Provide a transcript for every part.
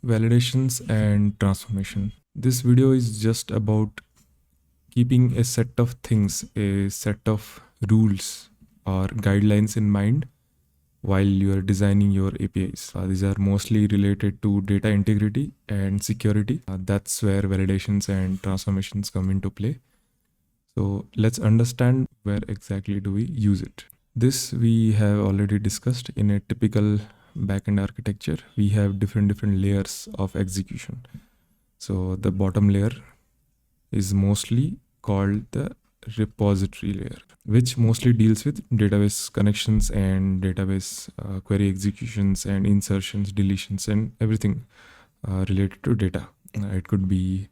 Validations and transformation. This video is just about keeping a set of things, a set of rules or guidelines in mind while you are designing your APIs. These are mostly related to data integrity and security. That's where validations and transformations come into play. So let's understand where exactly do we use it. This we have already discussed. In a typical backend architecture, we have different layers of execution. So the bottom layer is mostly called the repository layer, which mostly deals with database connections and database query executions and insertions, deletions, and everything related to data. It could be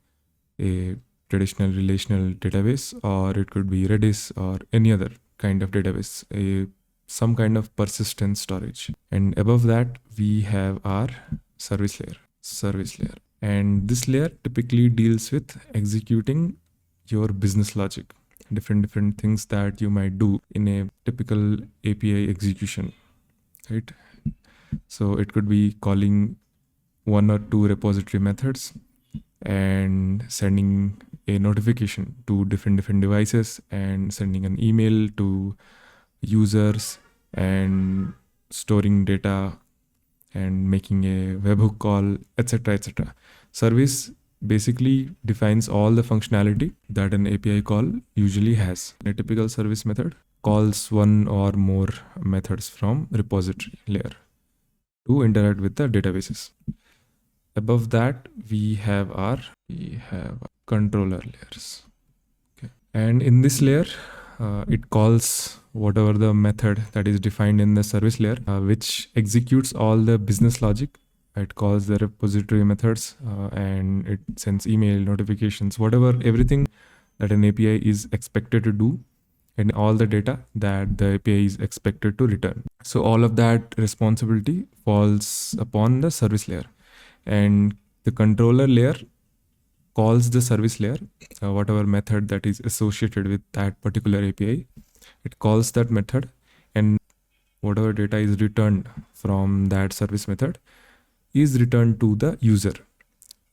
a traditional relational database, or it could be Redis or any other kind of database, some kind of persistent storage. And above that, we have our service layer. And this layer typically deals with executing your business logic, different things that you might do in a typical API execution, right? So it could be calling one or two repository methods and sending a notification to different devices and sending an email to users and storing data and making a webhook call, etc. Service basically defines all the functionality that an API call usually has. A typical service method calls one or more methods from repository layer to interact with the databases. Above that, we have controller layers. Okay. And in this layer, it calls whatever the method that is defined in the service layer, which executes all the business logic. It calls the repository methods and it sends email notifications, everything that an API is expected to do, and all the data that the API is expected to return. So all of that responsibility falls upon the service layer. And the controller layer calls the service layer, whatever method that is associated with that particular API. It calls that method, and whatever data is returned from that service method is returned to the user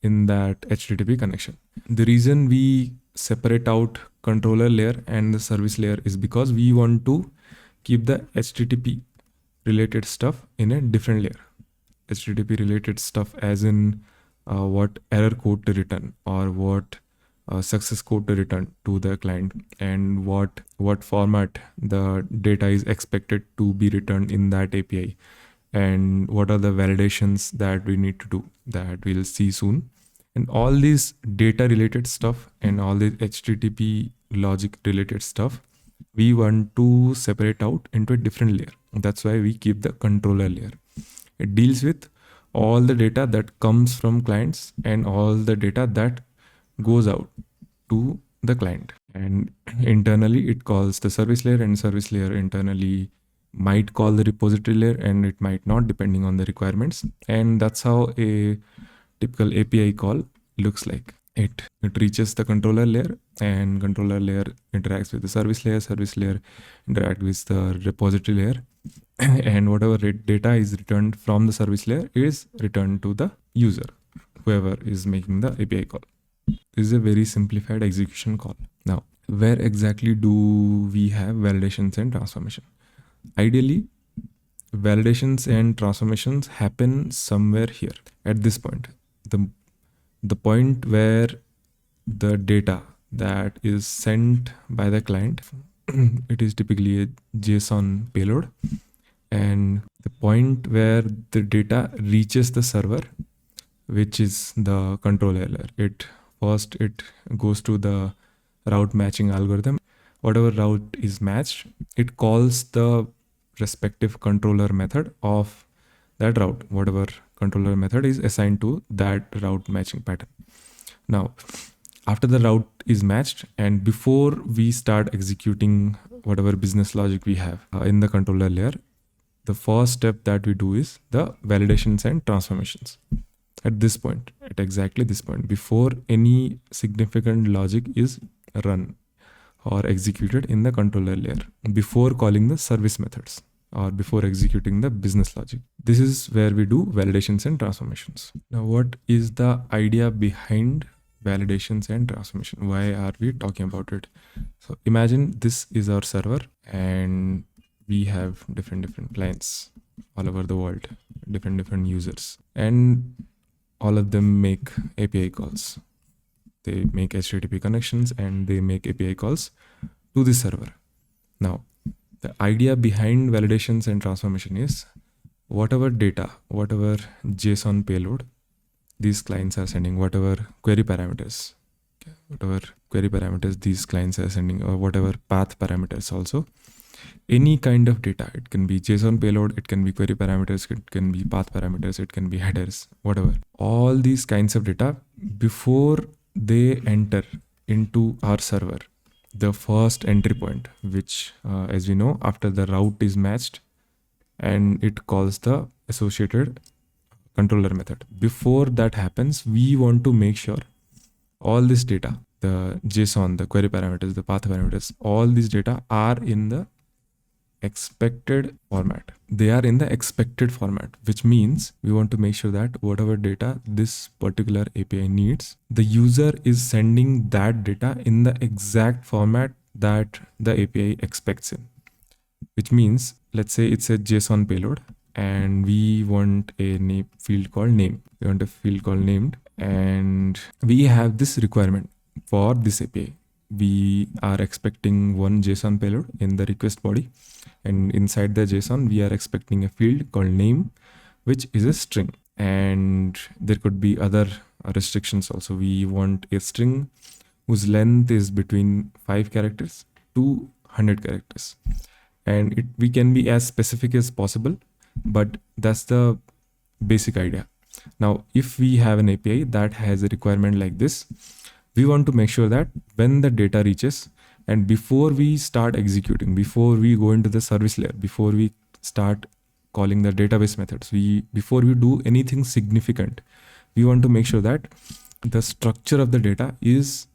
in that HTTP connection. The reason we separate out controller layer and the service layer is because we want to keep the HTTP related stuff in a different layer. HTTP related stuff as in what error code to return, or what success code to return to the client, and what format the data is expected to be returned in that API, and what are the validations that we need to do that we'll see soon. And all these data related stuff and all the HTTP logic related stuff, we want to separate out into a different layer. That's why we keep the controller layer. It deals with all the data that comes from clients and all the data that goes out to the client. And internally, it calls the service layer, and service layer internally might call the repository layer, and it might not, depending on the requirements. And that's how a typical API call looks like. It reaches the controller layer, and controller layer interacts with the service layer interacts with the repository layer, and whatever data is returned from the service layer is returned to the user, whoever is making the API call. This is a very simplified execution call. Now, where exactly do we have validations and transformation? Ideally, validations and transformations happen somewhere here at this point. The point where the data that is sent by the client, it is typically a JSON payload, and the point where the data reaches the server, which is the controller layer. It goes to the route matching algorithm. Whatever route is matched, it calls the respective controller method of that route, whatever controller method is assigned to that route matching pattern. Now, after the route is matched, and before we start executing whatever business logic we have in the controller layer, the first step that we do is the validations and transformations. At exactly this point, before any significant logic is run or executed in the controller layer, before calling the service methods. or before executing the business logic. This is where we do validations and transformations. Now, what is the idea behind validations and transformation? Why are we talking about it? So imagine this is our server and we have different clients all over the world, different users, and all of them make API calls. They make HTTP connections and they make API calls to the server. Now, the idea behind validations and transformation is whatever data, whatever JSON payload these clients are sending, whatever query parameters, these clients are sending, or whatever path parameters also, any kind of data, it can be JSON payload, it can be query parameters, it can be path parameters, it can be headers, whatever. All these kinds of data, before they enter into our server, the first entry point, which as we know, after the route is matched and it calls the associated controller method. Before that happens, we want to make sure all this data, the JSON, the query parameters, the path parameters, all these data are in the expected format. They are in the expected format, which means we want to make sure that whatever data this particular API needs, the user is sending that data in the exact format that the API expects in. Which means, let's say it's a JSON payload and we want a field called name. We want a field called named, and we have this requirement for this API. We are expecting one JSON payload in the request body, and inside the JSON we are expecting a field called name, which is a string. And there could be other restrictions also. We want a string whose length is between 5 characters to 100 characters, and we can be as specific as possible, but that's the basic idea. Now, if we have an API that has a requirement like this, we want to make sure that when the data reaches, and before we start executing, before we go into the service layer, before we start calling the database methods, before we do anything significant, we want to make sure that the structure of the data is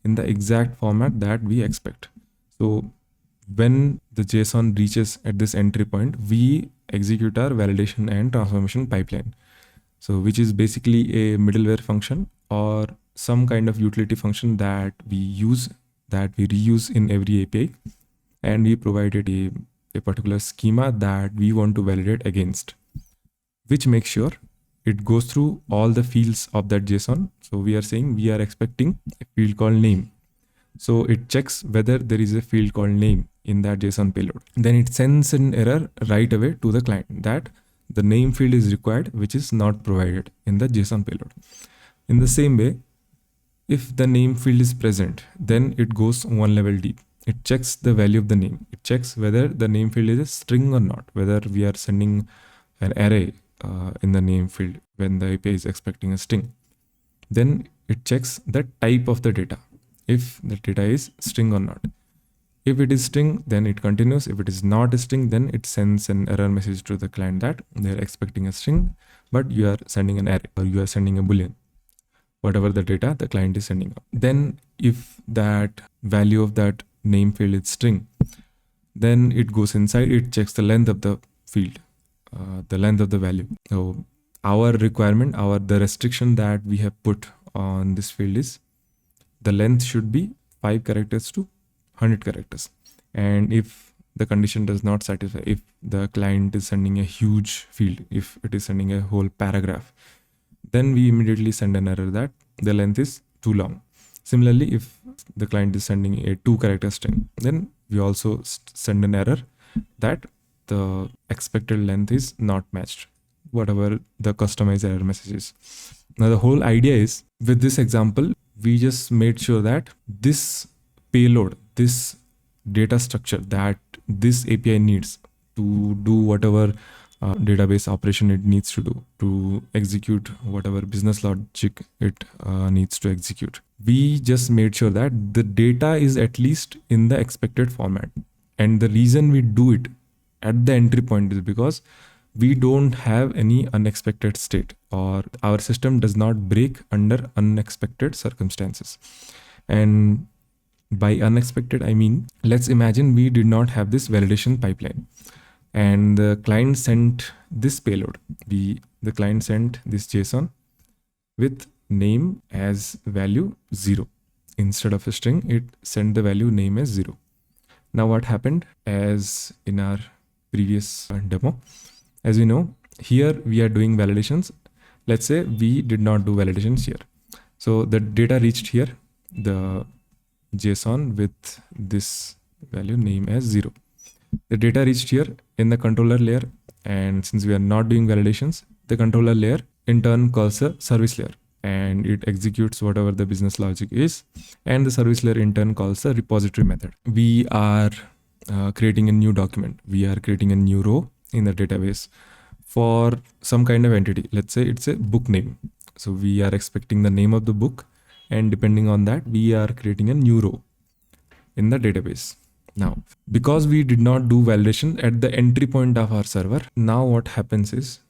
in the exact format that we expect. So when the JSON reaches at this entry point, we execute our validation and transformation pipeline. So which is basically a middleware function or some kind of utility function that we reuse in every API, and we provided a particular schema that we want to validate against, which makes sure it goes through all the fields of that JSON. So we are saying we are expecting a field called name. So it checks whether there is a field called name in that JSON payload. Then it sends an error right away to the client that the name field is required, which is not provided in the JSON payload. In the same way, if the name field is present, then it goes one level deep. It checks the value of the name. It checks whether the name field is a string or not, whether we are sending an array in the name field when the API is expecting a string. Then it checks the type of the data, if the data is string or not. If it is string, then it continues. If it is not a string, then it sends an error message to the client that they're expecting a string, but you are sending an array or you are sending a boolean, whatever the data the client is sending. Then if that value of that name field is string, then it goes inside, it checks the length of the field, the length of the value. So our requirement, the restriction that we have put on this field is the length should be 5 characters to 100 characters. And if the condition does not satisfy, if the client is sending a huge field, if it is sending a whole paragraph, then we immediately send an error that the length is too long. Similarly, if the client is sending a 2-character string, then we also send an error that the expected length is not matched, whatever the customized error message is. Now, the whole idea is, with this example, we just made sure that this payload, this data structure that this API needs to do whatever database operation it needs to do, to execute whatever business logic it needs to execute. We just made sure that the data is at least in the expected format. And the reason we do it at the entry point is because we don't have any unexpected state, or our system does not break under unexpected circumstances. And by unexpected, I mean, let's imagine we did not have this validation pipeline and the client sent this payload. The client sent this JSON with name as value 0. Instead of a string, it sent the value name as 0. Now what happened, as in our previous demo, as we know, here we are doing validations. Let's say we did not do validations here. So the data reached here, the JSON with this value name as 0. The data reached here in the controller layer, and since we are not doing validations, the controller layer in turn calls a service layer, and it executes whatever the business logic is, and the service layer in turn calls a repository method. We are creating a new document. We are creating a new row in the database for some kind of entity. Let's say it's a book name. So we are expecting the name of the book, and depending on that, we are creating a new row in the database. Now, because we did not do validation at the entry point of our server, now what happens is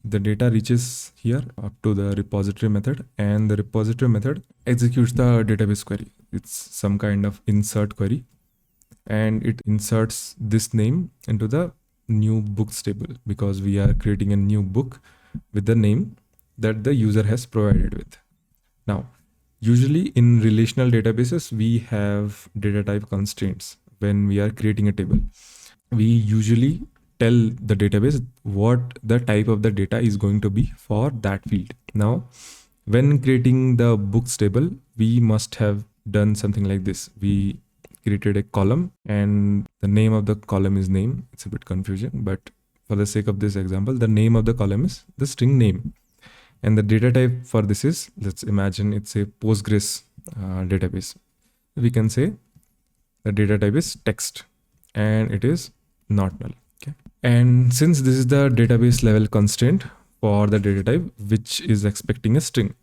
the data reaches here up to the repository method, and the repository method executes the database query. It's some kind of insert query, and it inserts this name into the new books table because we are creating a new book with the name that the user has provided with. Now, usually in relational databases, we have data type constraints. When we are creating a table, we usually tell the database what the type of the data is going to be for that field. Now, when creating the books table, we must have done something like this. We created a column, and the name of the column is name. It's a bit confusing, but for the sake of this example, the name of the column is the string name. And the data type for this is, let's imagine it's a Postgres database. We can say the data type is text, and it is not null. Okay. And since this is the database level constraint for the data type, which is expecting a string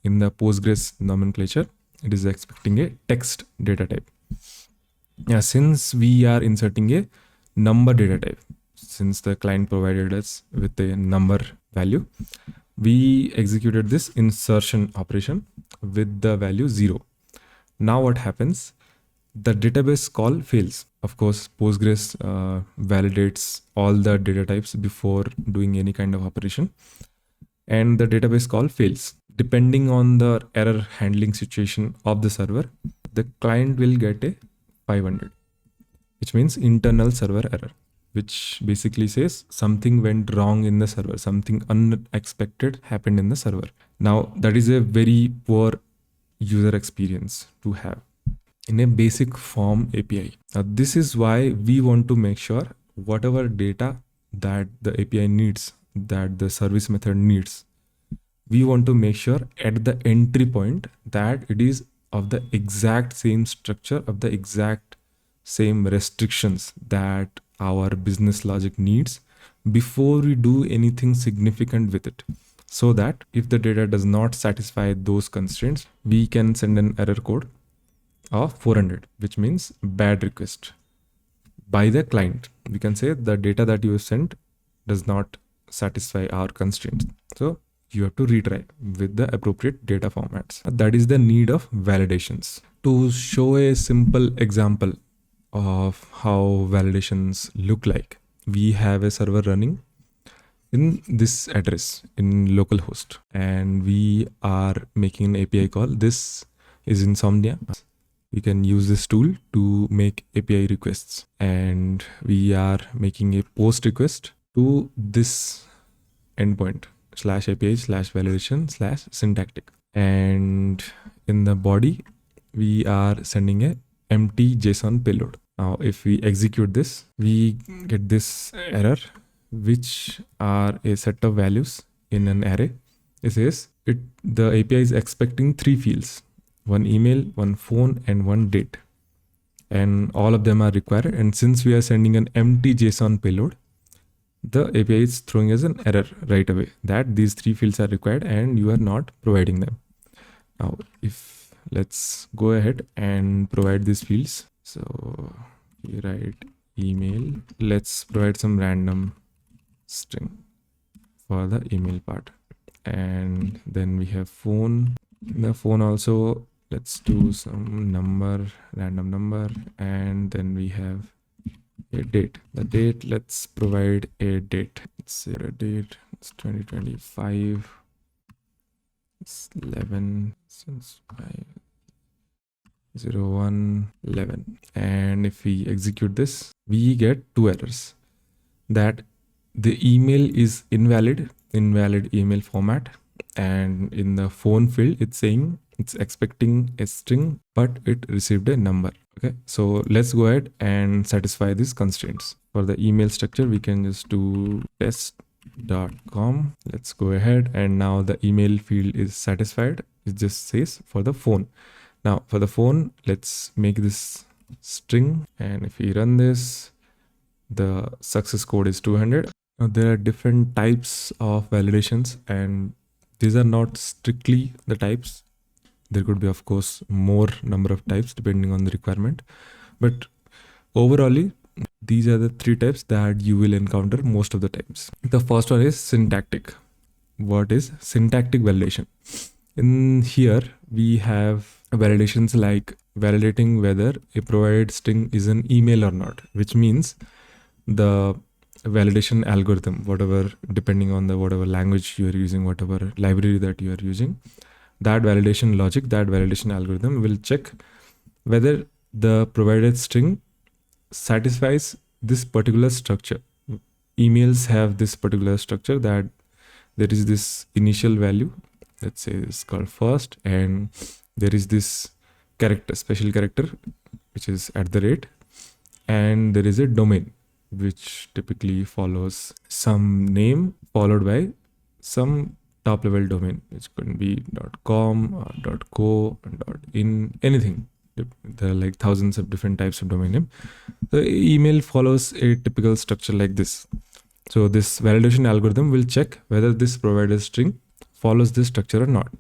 in the Postgres nomenclature, it is expecting a text data type. Yeah, since we are inserting a number data type, since the client provided us with a number value, we executed this insertion operation with the value 0. Now what happens? The database call fails. Of course, Postgres validates all the data types before doing any kind of operation, and the database call fails. Depending on the error handling situation of the server, the client will get a 500, which means internal server error, which basically says something went wrong in the server, something unexpected happened in the server. Now, that is a very poor user experience to have in a basic form API. Now, this is why we want to make sure whatever data that the API needs, that the service method needs, we want to make sure at the entry point that it is of the exact same structure, of the exact same restrictions that our business logic needs before we do anything significant with it. So that if the data does not satisfy those constraints, we can send an error code of 400, which means bad request by the client. We can say the data that you sent does not satisfy our constraints. So you have to retry with the appropriate data formats. That is the need of validations. To show a simple example of how validations look like, we have a server running in this address in localhost, and we are making an API call. This is Insomnia. We can use this tool to make API requests, and we are making a post request to this endpoint /API/validation/syntactic. And in the body, we are sending a empty JSON payload. Now, if we execute this, we get this error, which are a set of values in an array. It says the API is expecting 3 fields, 1 email, 1 phone, and 1 date. And all of them are required. And since we are sending an empty JSON payload, the API is throwing us an error right away that these 3 fields are required and you are not providing them. Now, if let's go ahead and provide these fields. So we write email. Let's provide some random string for the email part. And then we have phone. In the phone also, let's do some number, random number. And then we have a date. The date, let's provide a date. Let's say a date, it's 2025. It's 11 since 0111. And if we execute this, we get two errors. That the email is invalid email format, and in the phone field it's saying it's expecting a string but it received a number. Okay, so let's go ahead and satisfy these constraints. For the email structure, we can just do test.com. Let's go ahead, and now the email field is satisfied. It just says for the phone. Now for the phone, let's make this string, and if we run this, the success code is 200. Now there are different types of validations, and these are not strictly the types. There could be, of course, more number of types depending on the requirement. But overall, these are the three types that you will encounter most of the times. The first one is syntactic. What is syntactic validation? In here, we have validations like validating whether a provided string is an email or not, which means the validation algorithm, whatever, depending on the whatever language you are using, whatever library that you are using, that validation logic, that validation algorithm will check whether the provided string satisfies this particular structure. Emails have this particular structure, that there is this initial value, let's say it's called first, and there is this character, special character, which is at the rate, and there is a domain which typically follows some name followed by some top level domain, which could be .com or .co or .in, anything. There are like thousands of different types of domain name. The email follows a typical structure like this. So this validation algorithm will check whether this provided string follows this structure or not.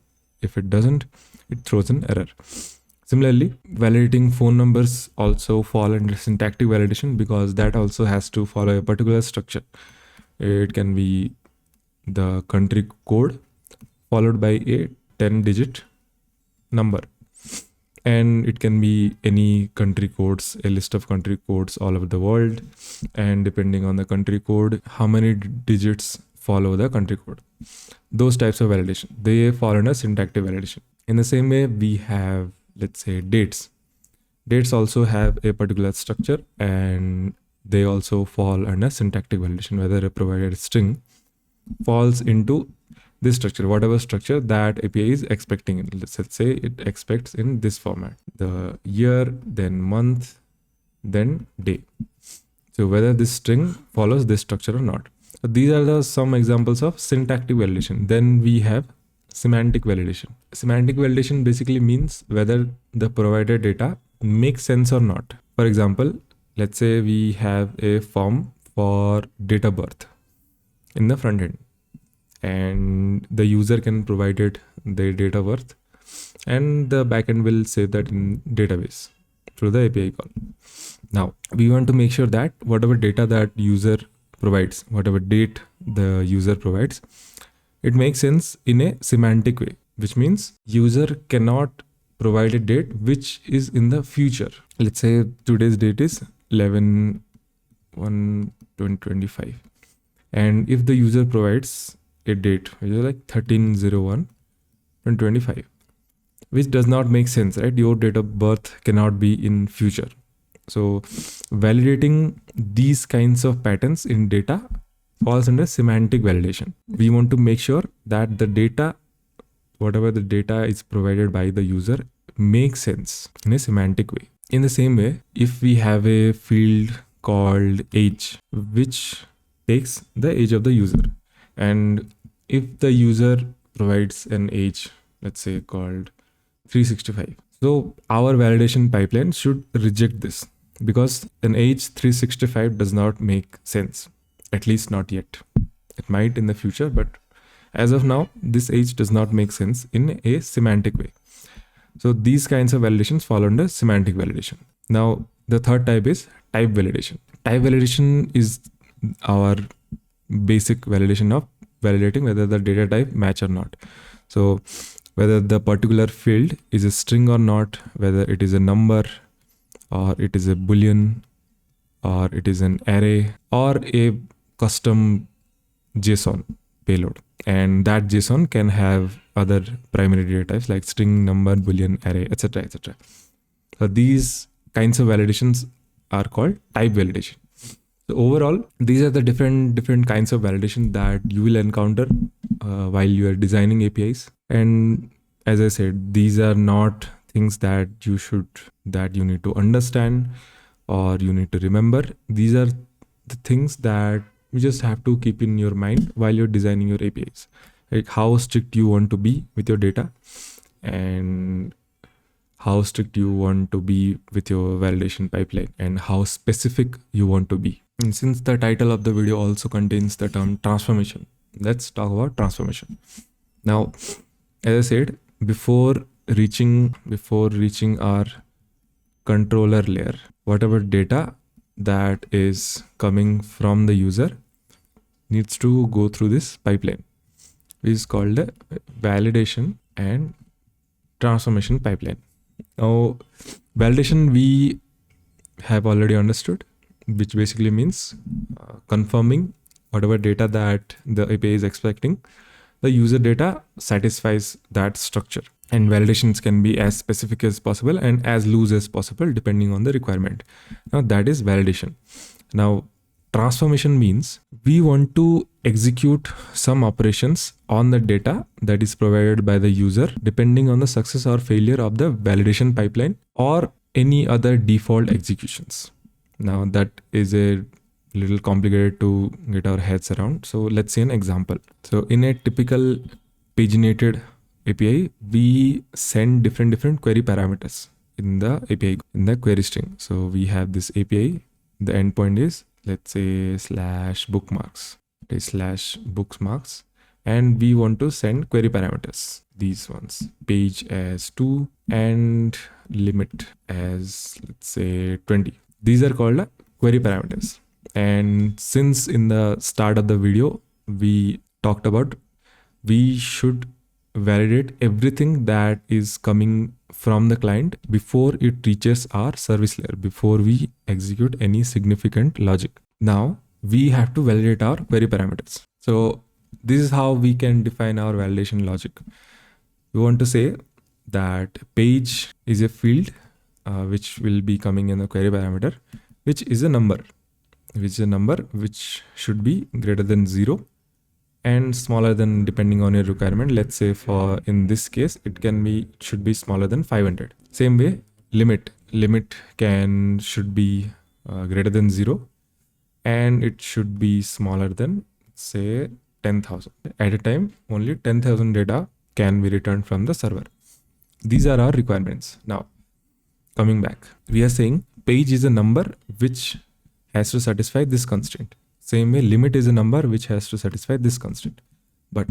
If it doesn't, it throws an error. Similarly, validating phone numbers also fall under syntactic validation, because that also has to follow a particular structure. It can be the country code followed by a 10-digit number, and it can be any country codes, a list of country codes all over the world, and depending on the country code, how many digits follow the country code. Those types of validation, they fall under syntactic validation. In the same way, we have, let's say, dates. Dates also have a particular structure, and they also fall under syntactic validation, whether a provided string falls into this structure, whatever structure that API is expecting. Let's say it expects in this format: the year, then month, then day. So whether this string follows this structure or not. So these are some examples of syntactic validation. Then we have semantic validation. Semantic validation basically means whether the provided data makes sense or not. For example, let's say we have a form for date of birth in the front end, and the user can provide it their date of birth, and the backend will save that in database through the API call. Now we want to make sure that whatever data that user provides, whatever date the user provides, it makes sense in a semantic way, which means user cannot provide a date which is in the future. Let's say today's date is 11/1/2025, and if the user provides a date which is like 13/01/2025, which does not make sense, right? Your date of birth cannot be in future. So validating these kinds of patterns in data falls under semantic validation. We want to make sure that the data, whatever the data is provided by the user, makes sense in a semantic way. In the same way, if we have a field called age, which takes the age of the user, and if the user provides an age, let's say called 365, so our validation pipeline should reject this, because an age 365 does not make sense, at least not yet. It might in the future, but as of now, this age does not make sense in a semantic way. So these kinds of validations fall under semantic validation. Now, the third type is type validation. Type validation is our basic validation of validating whether the data type match or not. So whether the particular field is a string or not, whether it is a number, or it is a boolean, or it is an array, or a custom JSON payload. And that JSON can have other primary data types like string, number, boolean, array, etc., etc. So these kinds of validations are called type validation. So overall, these are the different kinds of validation that you will encounter while you are designing APIs. And as I said, these are not things that you need to understand or you need to remember. These are the things that you just have to keep in your mind while you're designing your APIs. Like how strict you want to be with your data, and how strict you want to be with your validation pipeline, and how specific you want to be. And since the title of the video also contains the term transformation, let's talk about transformation. Now, as I said, before reaching our controller layer, whatever data that is coming from the user needs to go through this pipeline, which is called the validation and transformation pipeline. Now, validation we have already understood, which basically means confirming whatever data that the API is expecting, the user data satisfies that structure. And validations can be as specific as possible and as loose as possible depending on the requirement. Now that is validation. Now transformation means we want to execute some operations on the data that is provided by the user depending on the success or failure of the validation pipeline or any other default executions. Now that is a little complicated to get our heads around. So let's see an example. So in a typical paginated API, we send different query parameters in the API, in the query string. So we have this API, the endpoint is, let's say /bookmarks. It is /bookmarks. And we want to send query parameters, these ones, page as 2 and limit as, let's say 20. These are called query parameters. And since in the start of the video, we talked about we should validate everything that is coming from the client before it reaches our service layer, before we execute any significant logic. Now we have to validate our query parameters. So this is how we can define our validation logic. We want to say that page is a field which will be coming in the query parameter, which is a number, which should be greater than 0 and smaller than, depending on your requirement. Let's say for in this case, should be smaller than 500. Same way, limit should be greater than 0 and it should be smaller than, say, 10,000. At a time, only 10,000 data can be returned from the server. These are our requirements. Now, coming back, we are saying page is a number which has to satisfy this constraint. Same way, limit is a number which has to satisfy this constraint. But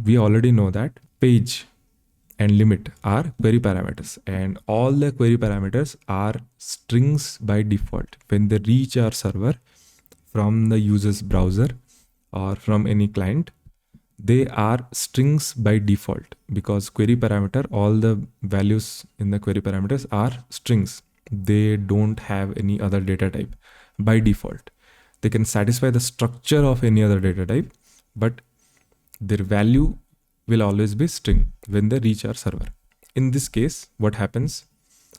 we already know that page and limit are query parameters, and all the query parameters are strings by default. When they reach our server from the user's browser or from any client, they are strings by default, because query parameter, all the values in the query parameters are strings. They don't have any other data type by default. They can satisfy the structure of any other data type, but their value will always be string when they reach our server. In this case, what happens?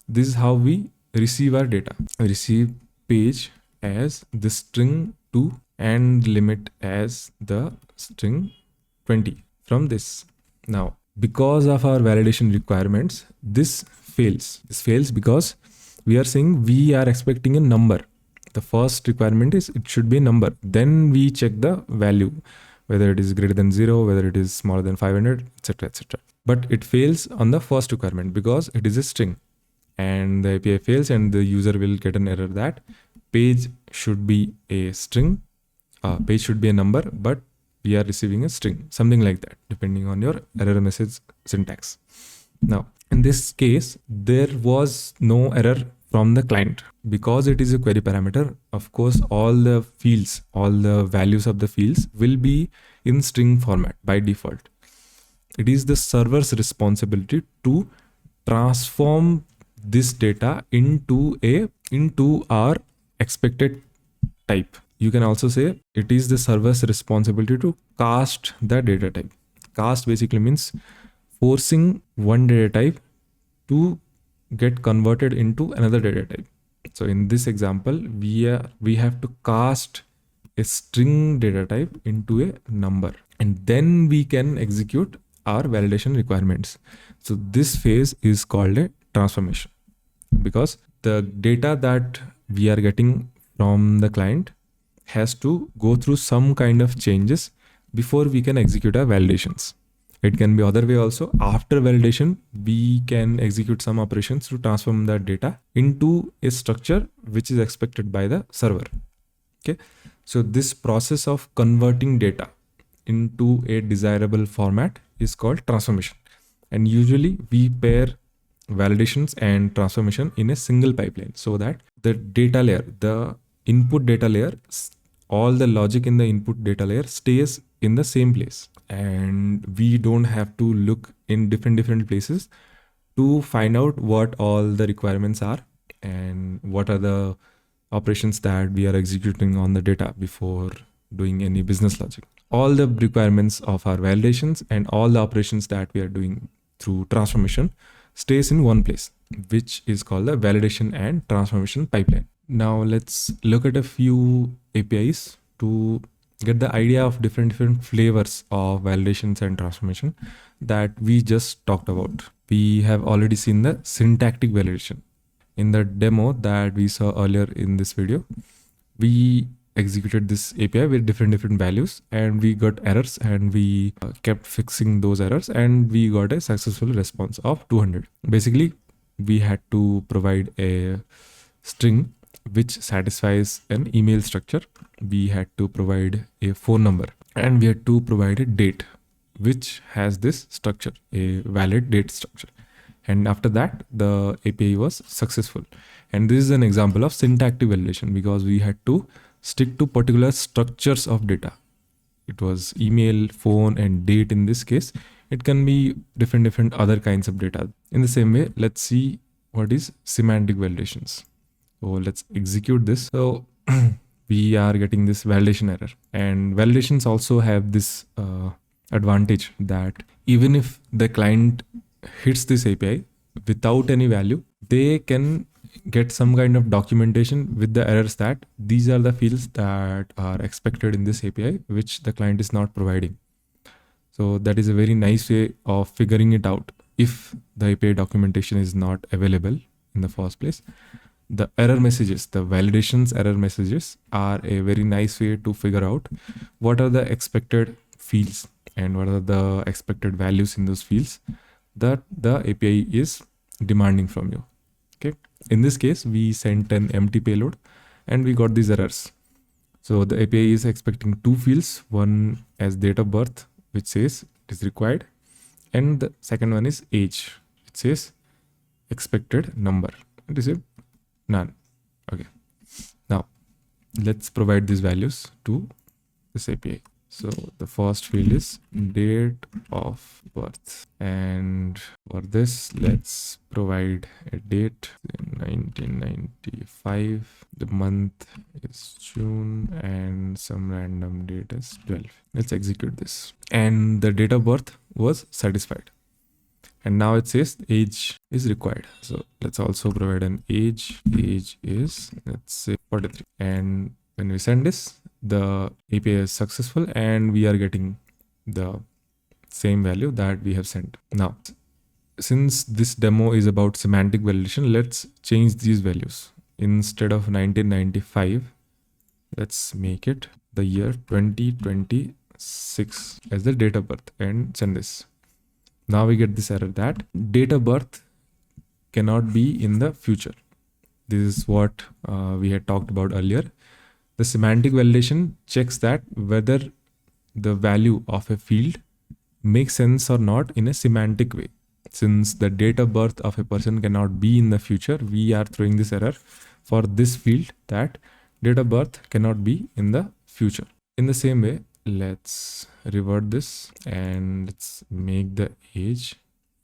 This is how we receive our data. We receive page as the string 2 and limit as the string 20 from this. Now, because of our validation requirements, this fails. This fails because we are saying we are expecting a number. The first requirement is it should be a number. Then we check the value, whether it is greater than 0, whether it is smaller than 500, etc., etc. But it fails on the first requirement because it is a string, and the API fails and the user will get an error that page should be a string, page should be a number, but we are receiving a string, something like that, depending on your error message syntax. Now, in this case, there was no error from the client because it is a query parameter. Of course, all the fields, all the values of the fields will be in string format by default. It is the server's responsibility to transform this data into our expected type. You can also say it is the server's responsibility to cast the data type. Cast basically means forcing one data type to get converted into another data type. So in this example, we have to cast a string data type into a number, and then we can execute our validation requirements. So this phase is called a transformation, because the data that we are getting from the client has to go through some kind of changes before we can execute our validations. It can be other way also. After validation, we can execute some operations to transform that data into a structure which is expected by the server. Okay. So this process of converting data into a desirable format is called transformation. And usually we pair validations and transformation in a single pipeline, so that the data layer, the input data layer, all the logic in the input data layer stays in the same place, and we don't have to look in different places to find out what all the requirements are and what are the operations that we are executing on the data before doing any business logic. All the requirements of our validations and all the operations that we are doing through transformation stays in one place, which is called the validation and transformation pipeline. Now let's look at a few APIs to get the idea of different flavors of validations and transformation that we just talked about. We have already seen the syntactic validation. In the demo that we saw earlier in this video, we executed this API with different values, and we got errors, and we kept fixing those errors, and we got a successful response of 200. Basically, we had to provide a string which satisfies an email structure. We had to provide a phone number, and we had to provide a date which has this structure, a valid date structure. And after that, the API was successful. And this is an example of syntactic validation, because we had to stick to particular structures of data. It was email, phone, and date in this case. It can be different other kinds of data. In the same way, let's see what is semantic validations. So let's execute this. So we are getting this validation error. And validations also have this advantage that even if the client hits this API without any value, they can get some kind of documentation with the errors that these are the fields that are expected in this API, which the client is not providing. So that is a very nice way of figuring it out. If the API documentation is not available in the first place, the error messages, the validations error messages, are a very nice way to figure out what are the expected fields and what are the expected values in those fields that the API is demanding from you. Okay. In this case, we sent an empty payload and we got these errors. So the API is expecting two fields, one as date of birth, which says it is required, and the second one is age, it says expected number. It is none. Okay. Now let's provide these values to this API. So the first field is date of birth, and for this, let's provide a date in 1995. The month is June, and some random date is 12. Let's execute this, and the date of birth was satisfied. And now it says age is required. So let's also provide an age. Age is, let's say, 43. And when we send this, the API is successful and we are getting the same value that we have sent. Now, since this demo is about semantic validation, let's change these values. Instead of 1995, let's make it the year 2026 as the date of birth and send this. Now we get this error that date of birth cannot be in the future. This is what we had talked about earlier. The semantic validation checks that whether the value of a field makes sense or not in a semantic way. Since the date of birth of a person cannot be in the future, we are throwing this error for this field that date of birth cannot be in the future. In the same way, let's revert this and let's make the age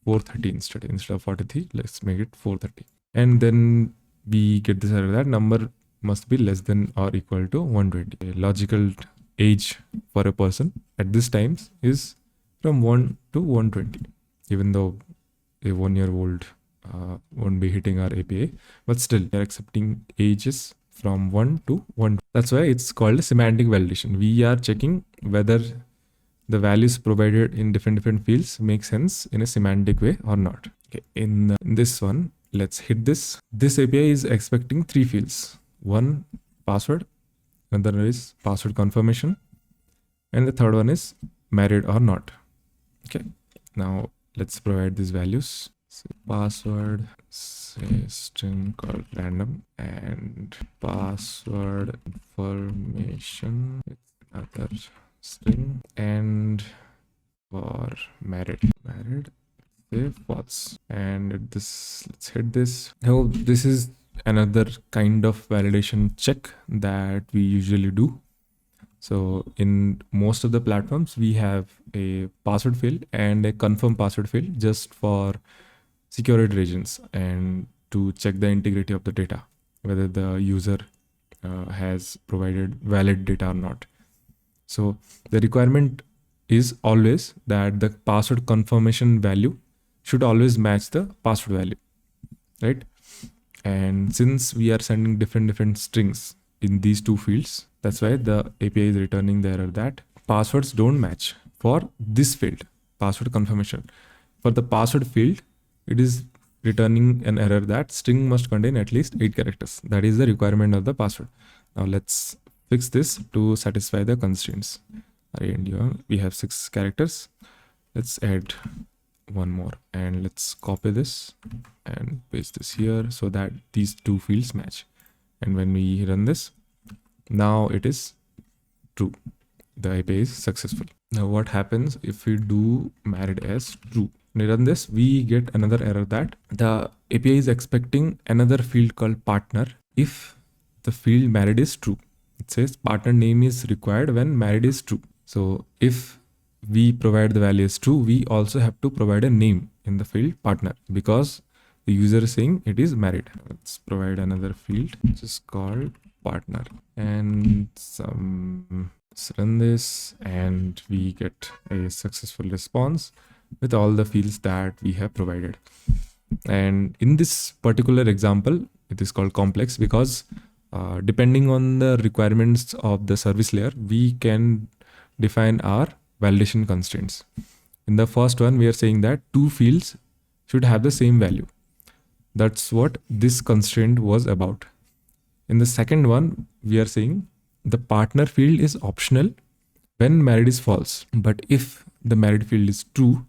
430 instead of 43. Let's make it 430. And then we get this error that number must be less than or equal to 120. A logical age for a person at this time is from 1 to 120, even though a 1-year-old won't be hitting our API, but still we are accepting ages from 1 to 1. That's why it's called a semantic validation. We are checking whether the values provided in different fields make sense in a semantic way or not. Okay, in this one, let's hit this. This API is expecting 3 fields. One, password, another is password confirmation, and the third one is married or not. Okay, now let's provide these values. So password, say string called random, and password information with another string, and for married say false. And this, let's hit this. Now this is another kind of validation check that we usually do. So in most of the platforms, we have a password field and a confirm password field just for security reasons and to check the integrity of the data, whether the user has provided valid data or not. So the requirement is always that the password confirmation value should always match the password value, right? And since we are sending different strings in these 2 fields, that's why the API is returning the error that passwords don't match for this field, password confirmation. For the password field, it is returning an error that string must contain at least 8 characters. That is the requirement of the password. Now let's fix this to satisfy the constraints. We have 6 characters. Let's add one more, and let's copy this and paste this here so that these 2 fields match. And when we run this, now it is true. The API is successful. Now what happens if we do married as true? When we run this, we get another error that the API is expecting another field called partner if the field married is true. It says partner name is required when married is true. So if we provide the value as true, we also have to provide a name in the field partner because the user is saying it is married. Let's provide another field which is called partner, and let's run this, and we get a successful response with all the fields that we have provided. And in this particular example, it is called complex because depending on the requirements of the service layer, we can define our validation constraints. In the first one, we are saying that 2 fields should have the same value. That's what this constraint was about. In the second one, we are saying the partner field is optional when married is false. But if the married field is true,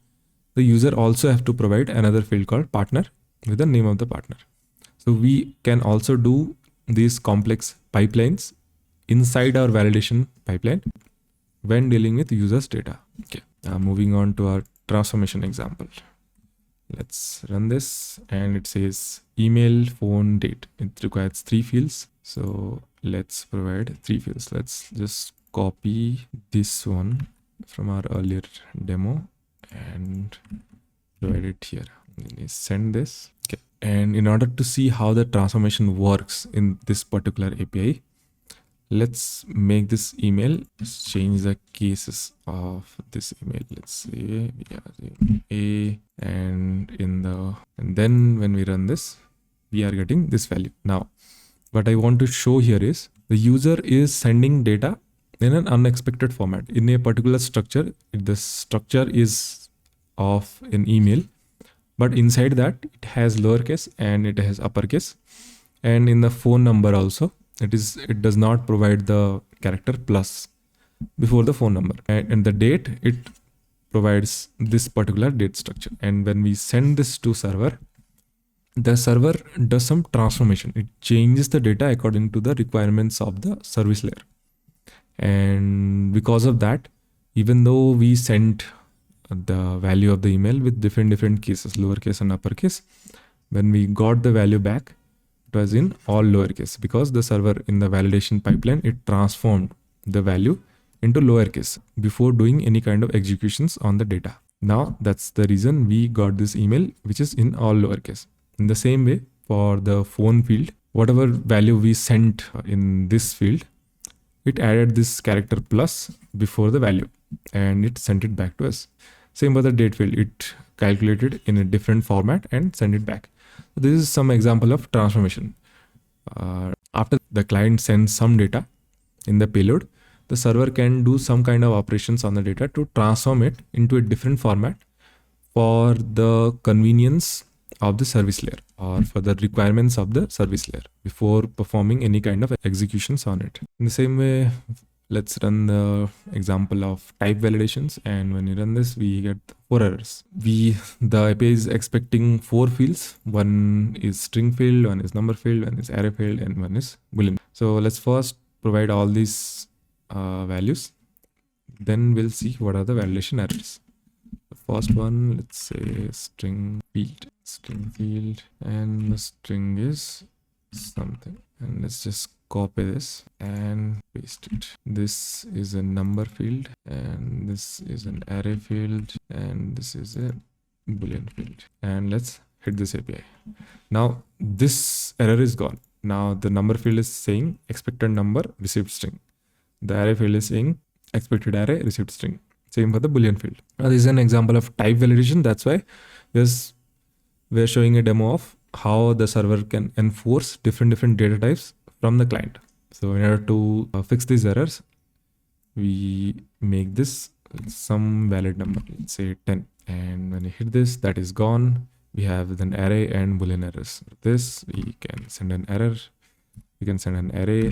the user also have to provide another field called partner with the name of the partner. So we can also do these complex pipelines inside our validation pipeline when dealing with users data. Okay, now moving on to our transformation example. Let's run this, and it says email, phone, date. It requires 3 fields. So let's provide 3 fields. Let's just copy this one from our earlier demo and provide it here. Send this. Okay. And in order to see how the transformation works in this particular API, let's make this email. Let's change the cases of this email. Let's say we are A, and then when we run this, we are getting this value. Now, what I want to show here is the user is sending data in an unexpected format in a particular structure. The structure is of an email, but inside that it has lowercase and it has uppercase, and in the phone number also it does not provide the character plus before the phone number, and the date, it provides this particular date structure. And when we send this to server, the server does some transformation. It changes the data according to the requirements of the service layer. And because of that, even though we sent the value of the email with different cases, lowercase and uppercase, when we got the value back, it was in all lowercase because the server in the validation pipeline, it transformed the value into lowercase before doing any kind of executions on the data. Now that's the reason we got this email which is in all lowercase. In the same way, for the phone field, whatever value we sent in this field, it added this character plus before the value and it sent it back to us. Same for the date field, it calculated in a different format and sent it back. This is some example of transformation. After the client sends some data in the payload, the server can do some kind of operations on the data to transform it into a different format for the convenience of the service layer or for the requirements of the service layer before performing any kind of executions on it. In the same way, let's run the example of type validations, and when you run this, we get 4 errors. The API is expecting 4 fields. One is string field, one is number field, one is array field, and one is boolean. So let's first provide all these values. Then we'll see what are the validation errors. The first one, let's say string field, and the string is something. And let's just copy this and paste it. This is a number field, and this is an array field, and this is a boolean field. And let's hit this API. Now this error is gone. Now the number field is saying expected number received string. The array field is saying expected array received string. Same for the boolean field. Now this is an example of type validation. That's why we're showing a demo of how the server can enforce different data types from the client. So in order to fix these errors, we make this some valid number, let's say 10. And when you hit this, that is gone. We have an array and boolean errors. This, we can send an error. We can send an array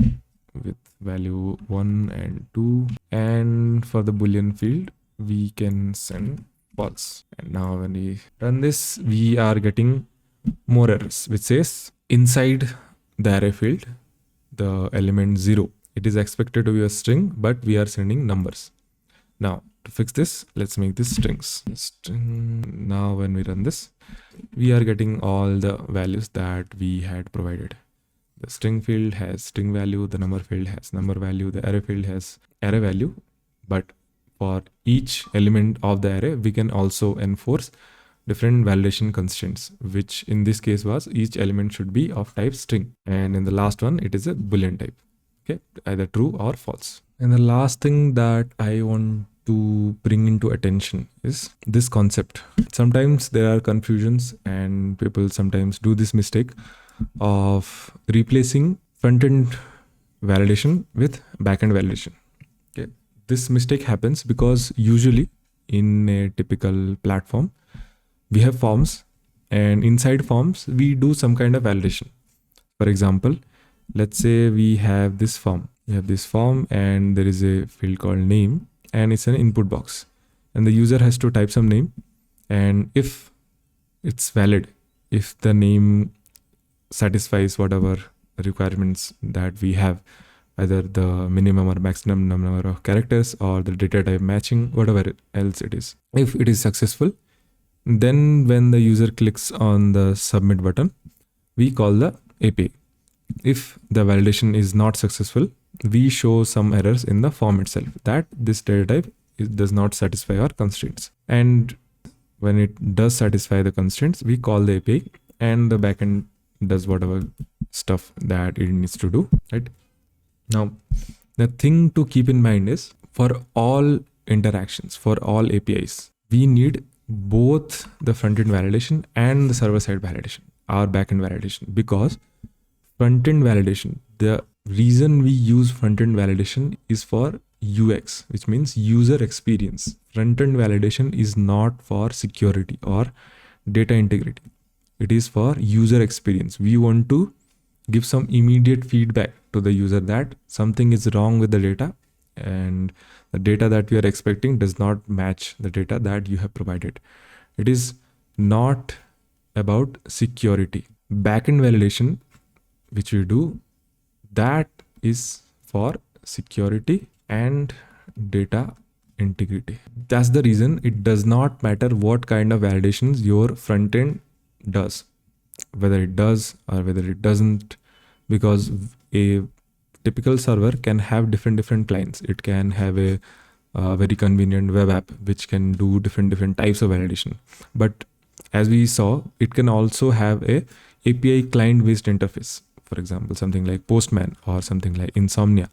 with value 1 and 2. And for the boolean field, we can send false. And now when we run this, we are getting more errors, which says inside the array field, the element 0, it is expected to be a string, but we are sending numbers. Now to fix this, let's make this strings. String. Now when we run this, we are getting all the values that we had provided. The string field has string value, the number field has number value, the array field has array value. But for each element of the array, we can also enforce different validation constraints, which in this case was each element should be of type string. And in the last one, it is a boolean type. Okay, either true or false. And the last thing that I want to bring into attention is this concept. Sometimes there are confusions and people sometimes do this mistake of replacing front-end validation with back-end validation. Okay, this mistake happens because usually in a typical platform, we have forms, and inside forms, we do some kind of validation. For example, let's say we have this form. We have this form and there is a field called name, and it's an input box. And the user has to type some name. And if it's valid, if the name satisfies whatever requirements that we have, either the minimum or maximum number of characters or the data type matching, whatever else it is. If it is successful, then when the user clicks on the submit button, we call the API. If the validation is not successful, we show some errors in the form itself that this data type does not satisfy our constraints. And when it does satisfy the constraints, we call the API and the backend does whatever stuff that it needs to do, right? Now, the thing to keep in mind is for all interactions, for all APIs, we need both the front-end validation and the server-side validation, our back-end validation, because front-end validation, the reason we use front-end validation is for UX, which means user experience. Front-end validation is not for security or data integrity. It is for user experience. We want to give some immediate feedback to the user that something is wrong with the data and the data that we are expecting does not match the data that you have provided. It is not about security. Backend validation, which we do, that is for security and data integrity. That's the reason it does not matter what kind of validations your front end does, whether it does or whether it doesn't, because a typical server can have different clients. It can have a very convenient web app which can do different types of validation. But as we saw, it can also have a API client based interface for example, something like Postman or something like Insomnia,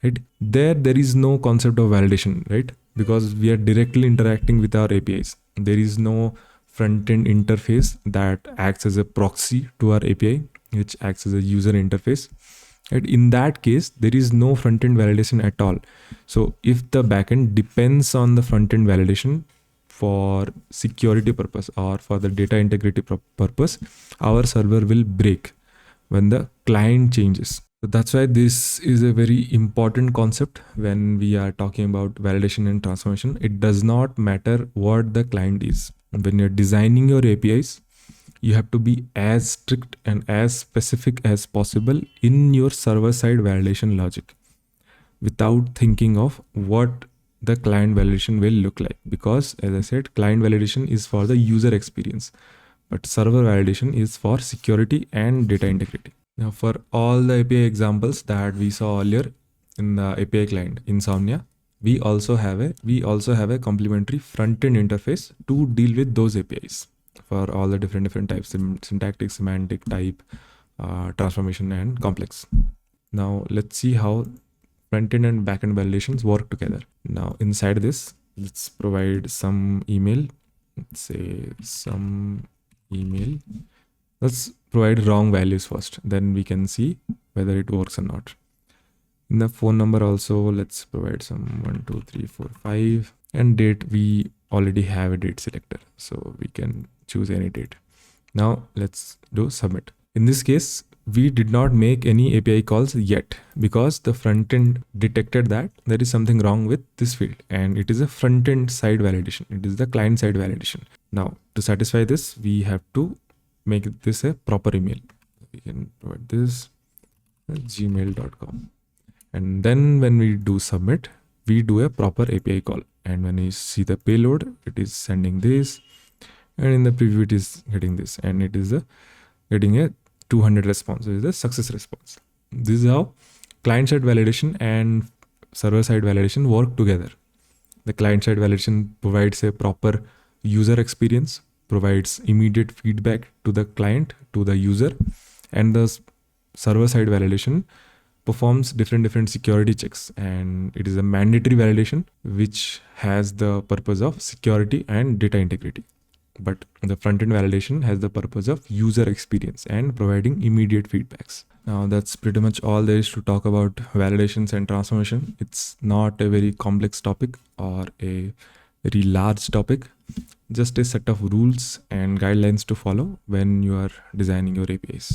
right? There is no concept of validation, right? Because we are directly interacting with our APIs. There is no front-end interface that acts as a proxy to our API, which acts as a user interface. And in that case, there is no front-end validation at all. So if the backend depends on the front-end validation for security purpose or for the data integrity purpose, our server will break when the client changes. So that's why this is a very important concept when we are talking about validation and transformation. It does not matter what the client is. When you're designing your APIs, you have to be as strict and as specific as possible in your server-side validation logic without thinking of what the client validation will look like. Because as I said, client validation is for the user experience, but server validation is for security and data integrity. Now, for all the API examples that we saw earlier in the API client Insomnia, we also have a complementary front-end interface to deal with those APIs for all the different types: syntactic, semantic, type, transformation, and complex. Now let's see how front-end and back-end validations work together. Now inside this, let's provide some email. Let's say some email. Let's provide wrong values first, then we can see whether it works or not. In the phone number also, let's provide some 1, 2, 3, 4, 5, and date. We already have a date selector, so we can choose any date. Now let's do submit. In this case, we did not make any API calls yet because the front end detected that there is something wrong with this field, and it is a front end side validation. It is the client side validation. Now to satisfy this, we have to make this a proper email. We can provide this at gmail.com. And then when we do submit, we do a proper API call. And when you see the payload, it is sending this. And in the preview, it is getting this. And it is getting a 200 response. So it is a success response. This is how client-side validation and server-side validation work together. The client-side validation provides a proper user experience, provides immediate feedback to the client, to the user, and the server-side validation performs different security checks, and it is a mandatory validation which has the purpose of security and data integrity. But the front-end validation has the purpose of user experience and providing immediate feedbacks. Now that's pretty much all there is to talk about validations and transformation. It's not a very complex topic or a very large topic, just a set of rules and guidelines to follow when you are designing your APIs.